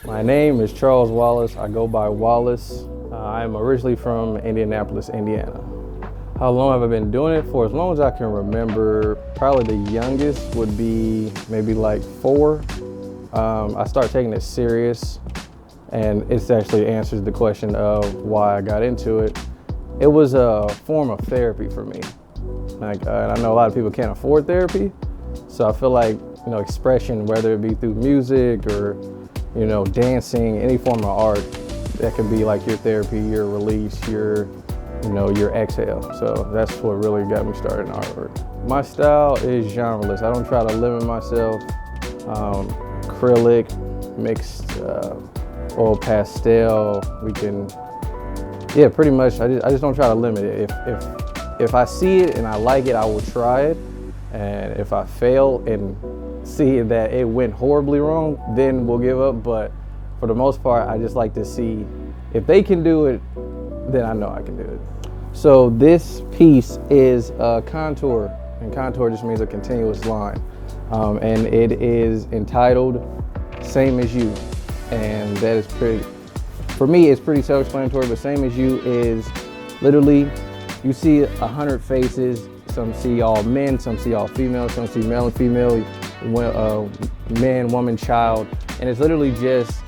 My name is Charles Wallace. I go by Wallace. I'm originally from Indianapolis, Indiana. How long have I been doing it for? As long as I can remember. Probably the youngest would be maybe like 4. I started taking it serious, and it actually answers the question of why I got into it. It was a form of therapy for me. And I know a lot of people can't afford therapy, so I feel like, expression, whether it be through music or, dancing, any form of art, that can be like your therapy, your release, your exhale. So that's what really got me started in artwork. My style is genreless. I don't try to limit myself. Acrylic, mixed, oil pastel. Pretty much. I just don't try to limit it. If I see it and I like it, I will try it. And if I fail and see that it went horribly wrong, then we'll give up. But for the most part, I just like to see if they can do it, then I know I can do it. So this piece is a contour, and contour just means a continuous line. And it is entitled Same As You. And that is for me, it's pretty self-explanatory, but Same As You is literally, you see 100 faces. Some see all men, some see all female, some see male and female, man, woman, child. And it's literally just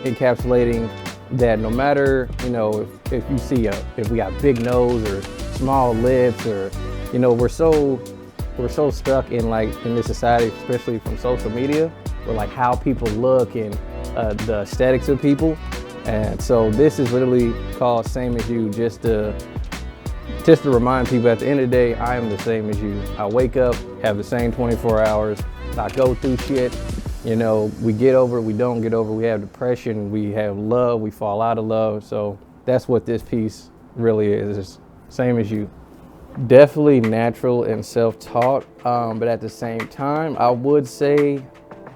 encapsulating that no matter, if you see if we got big nose or small lips, or, we're so stuck in this society, especially from social media, with like how people look and the aesthetics of people. And so this is literally called Same As You, just to remind people at the end of the day, I am the same as you. I wake up, have the same 24 hours. I go through shit. We get over it, we don't get over it. We have depression, we have love, we fall out of love. So that's what this piece really is, Same As You. Definitely natural and self-taught, but at the same time, I would say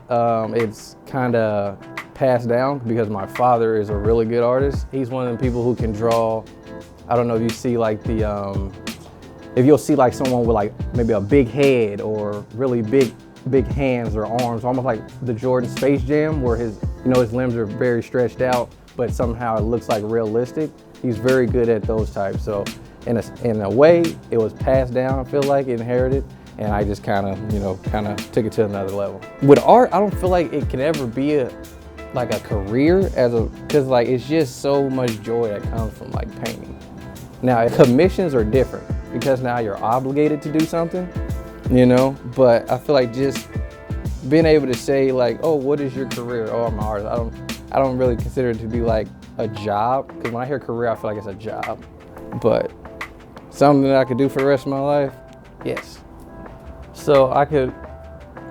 it's kind of passed down because my father is a really good artist. He's one of the people who can draw. I don't know if you see like if you'll see like someone with like maybe a big head or really big hands or arms, almost like the Jordan Space Jam, where his limbs are very stretched out, but somehow it looks like realistic. He's very good at those types. So in a way, it was passed down, I feel like, inherited, and I just kind of took it to another level. With art, I don't feel like it can ever be a career because like it's just so much joy that comes from like painting. Now commissions are different because now you're obligated to do something, but I feel like just being able to say like, oh, what is your career? Oh, I'm an artist. I don't really consider it to be like a job, because when I hear career, I feel like it's a job. But something that I could do for the rest of my life, yes. So I could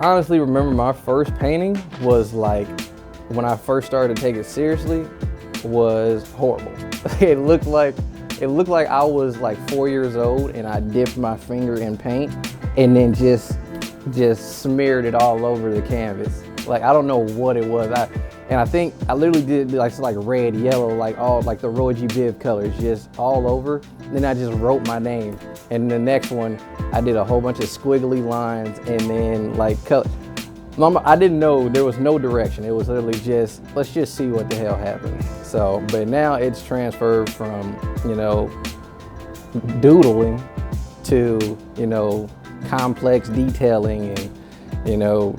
honestly remember my first painting was like, when I first started to take it seriously, was horrible. It looked like I was like 4 years old and I dipped my finger in paint and then just smeared it all over the canvas. Like, I don't know what it was. I think I literally did like red, yellow, like all like the Roy G. Biv colors, just all over. Then I just wrote my name. And the next one, I did a whole bunch of squiggly lines and then like color. I didn't know, there was no direction. It was literally just, let's just see what the hell happens. So, but now it's transferred from, doodling to, complex detailing and,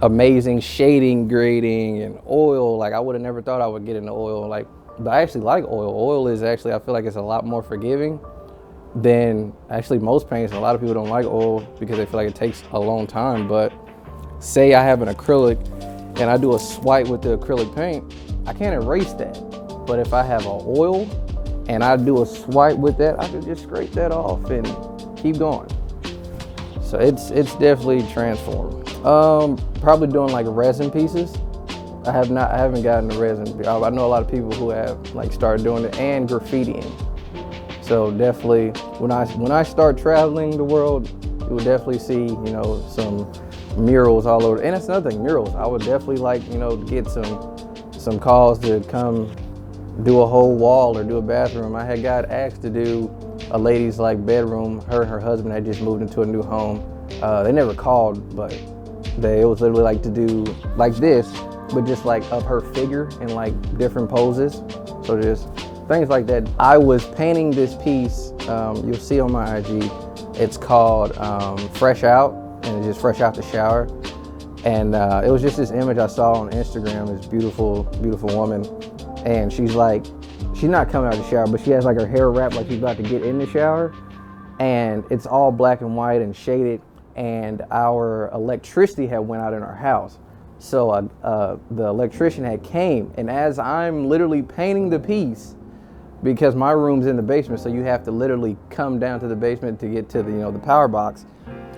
amazing shading, grading, and oil. Like, I would have never thought I would get into oil. But I actually like oil. Oil is actually, I feel like it's a lot more forgiving than actually most paints. A lot of people don't like oil because they feel like it takes a long time. But say I have an acrylic and I do a swipe with the acrylic paint, I can't erase that. But if I have an oil and I do a swipe with that, I can just scrape that off and keep going. So it's definitely transformed. Probably doing like resin pieces. I haven't gotten to resin. I know a lot of people who have like started doing it, and graffitiing. So definitely, when I start traveling the world, you will definitely see, some murals all over. And that's another thing, murals. I would definitely like, get some calls to come do a whole wall or do a bathroom. I had got asked to do a lady's like bedroom. Her and her husband had just moved into a new home. They never called, but it was literally like to do like this, but just like of her figure in like different poses. So just things like that. I was painting this piece, you'll see on my IG. It's called Fresh Out, and it's just fresh out the shower. And it was just this image I saw on Instagram, this beautiful, beautiful woman. And she's not coming out of the shower, but she has like her hair wrapped like she's about to get in the shower. And it's all black and white and shaded. And our electricity had went out in our house. So the electrician had came, and as I'm literally painting the piece, because my room's in the basement, so you have to literally come down to the basement to get to the, the power box.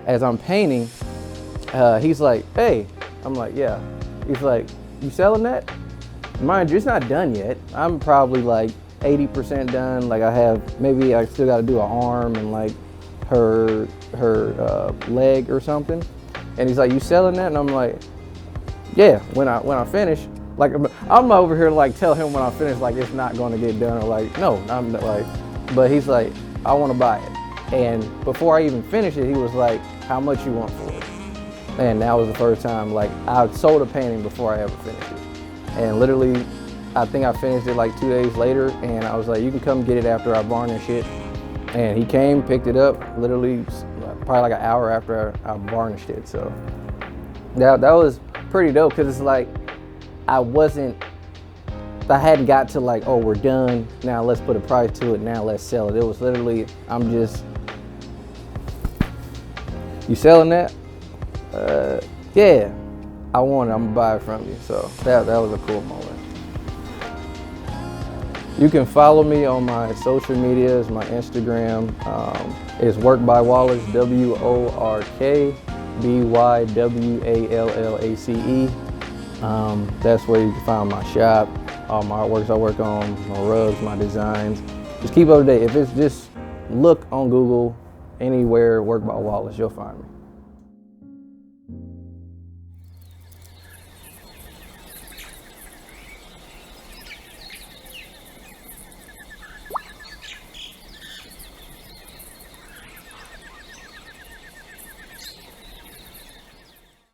As I'm painting, he's like, "Hey," I'm like, "Yeah." He's like, "You selling that?" Mind you, it's not done yet. I'm probably like 80% done. Like maybe I still got to do an arm and like her leg or something. And he's like, "You selling that?" And I'm like, "Yeah." When I finish, like I'm over here like tell him when I finish like it's not going to get done, or like no, I'm like, but he's like, "I want to buy it." And before I even finished it, he was like, "How much you want for it?" And that was the first time like I sold a painting before I ever finished it. And literally, I think I finished it like 2 days later, and I was like, "You can come get it after I varnish it." And he came, picked it up, literally probably like an hour after I varnished it. So that was pretty dope, because it's like I hadn't got to like, "Oh, we're done, now let's put a price to it, now let's sell it." It was literally, "You selling that?" "Yeah, I want it, I'm gonna buy it from you." So that was a cool moment. You can follow me on my social medias. My Instagram is Work by Wallace, WORKBYWALLACE. That's where you can find my shop, all my artworks I work on, my rugs, my designs. Just keep up to date. If it's just look on Google, anywhere, Work by Wallace, you'll find me.